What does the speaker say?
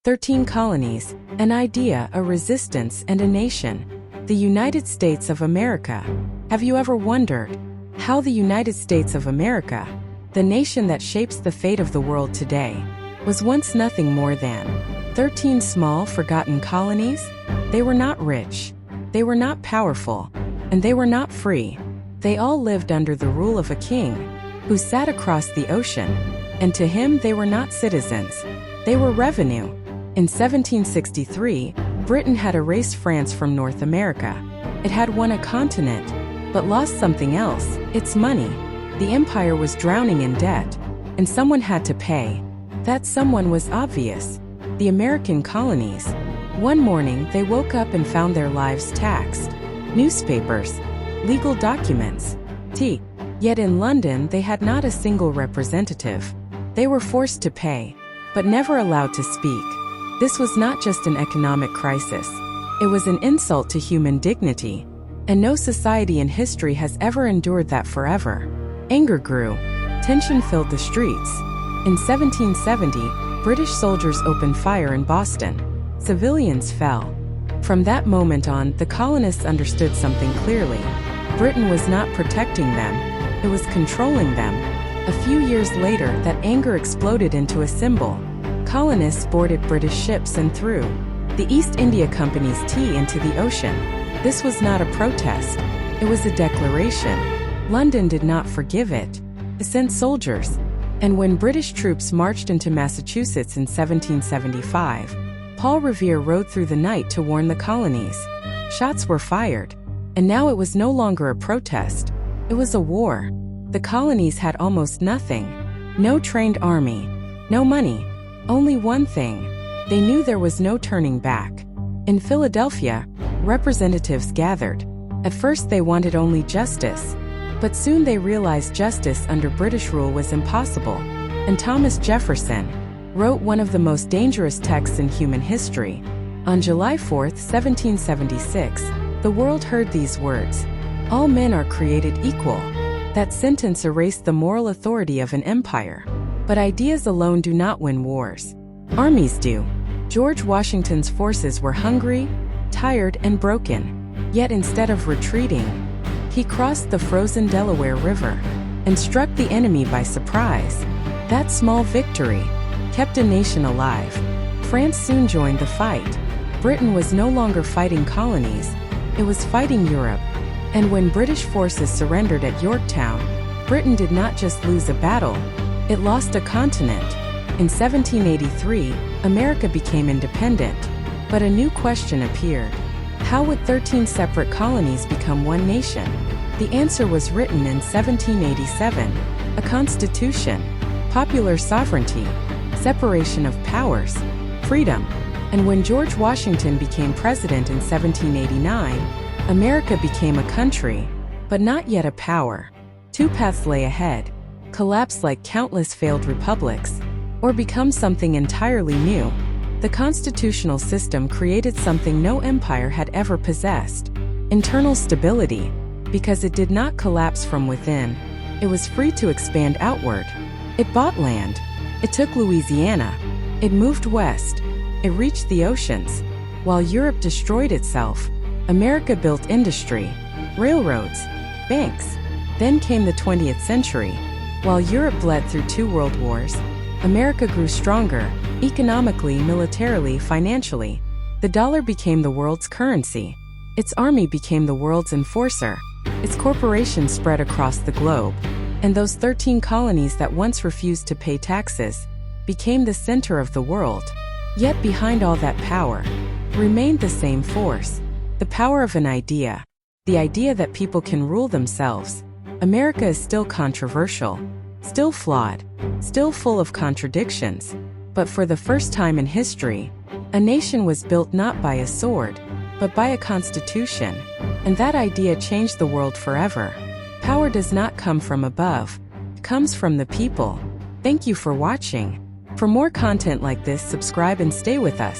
13 colonies, an idea, a resistance, and a nation. The United States of America. Have you ever wondered how the United States of America, the nation that shapes the fate of the world today, was once nothing more than 13 small, forgotten colonies? They were not rich, they were not powerful, and they were not free. They all lived under the rule of a king who sat across the ocean, and to him they were not citizens, they were revenue. In 1763, Britain had erased France from North America. It had won a continent, but lost something else, its money. The empire was drowning in debt, and someone had to pay. That someone was obvious: the American colonies. One morning, they woke up and found their lives taxed. Newspapers, legal documents, tea. Yet in London, they had not a single representative. They were forced to pay, but never allowed to speak. This was not just an economic crisis. It was an insult to human dignity. And no society in history has ever endured that forever. Anger grew. Tension filled the streets. In 1770, British soldiers opened fire in Boston. Civilians fell. From that moment on, the colonists understood something clearly. Britain was not protecting them, it was controlling them. A few years later, that anger exploded into a symbol. Colonists boarded British ships and threw the East India Company's tea into the ocean. This was not a protest, it was a declaration. London did not forgive it. It sent soldiers. And when British troops marched into Massachusetts in 1775, Paul Revere rode through the night to warn the colonies. Shots were fired. And now it was no longer a protest. It was a war. The colonies had almost nothing. No trained army. No money. Only one thing. They knew there was no turning back. In Philadelphia, representatives gathered. At first they wanted only justice. But soon they realized justice under British rule was impossible. And Thomas Jefferson wrote one of the most dangerous texts in human history. On July 4, 1776, the world heard these words: "All men are created equal." That sentence erased the moral authority of an empire. But ideas alone do not win wars. Armies do. George Washington's forces were hungry, tired, and broken. Yet instead of retreating, he crossed the frozen Delaware River and struck the enemy by surprise. That small victory kept a nation alive. France soon joined the fight. Britain was no longer fighting colonies, it was fighting Europe. And when British forces surrendered at Yorktown, Britain did not just lose a battle, it lost a continent. In 1783, America became independent. But a new question appeared. How would 13 separate colonies become one nation? The answer was written in 1787. A constitution, popular sovereignty, separation of powers, freedom. And when George Washington became president in 1789, America became a country, but not yet a power. Two paths lay ahead: collapse like countless failed republics, or become something entirely new. The constitutional system created something no empire had ever possessed: internal stability. Because it did not collapse from within, it was free to expand outward. It bought land. It took Louisiana. It moved west. It reached the oceans. While Europe destroyed itself, America built industry, railroads, banks. Then came the 20th century. While Europe bled through 2 world wars, America grew stronger, economically, militarily, financially. The dollar became the world's currency. Its army became the world's enforcer. Its corporations spread across the globe. And those 13 colonies that once refused to pay taxes became the center of the world. Yet behind all that power remained the same force: the power of an idea. The idea that people can rule themselves. America is still controversial, still flawed, still full of contradictions. But for the first time in history, a nation was built not by a sword, but by a constitution. And that idea changed the world forever. Power does not come from above, it comes from the people. Thank you for watching. For more content like this, subscribe and stay with us.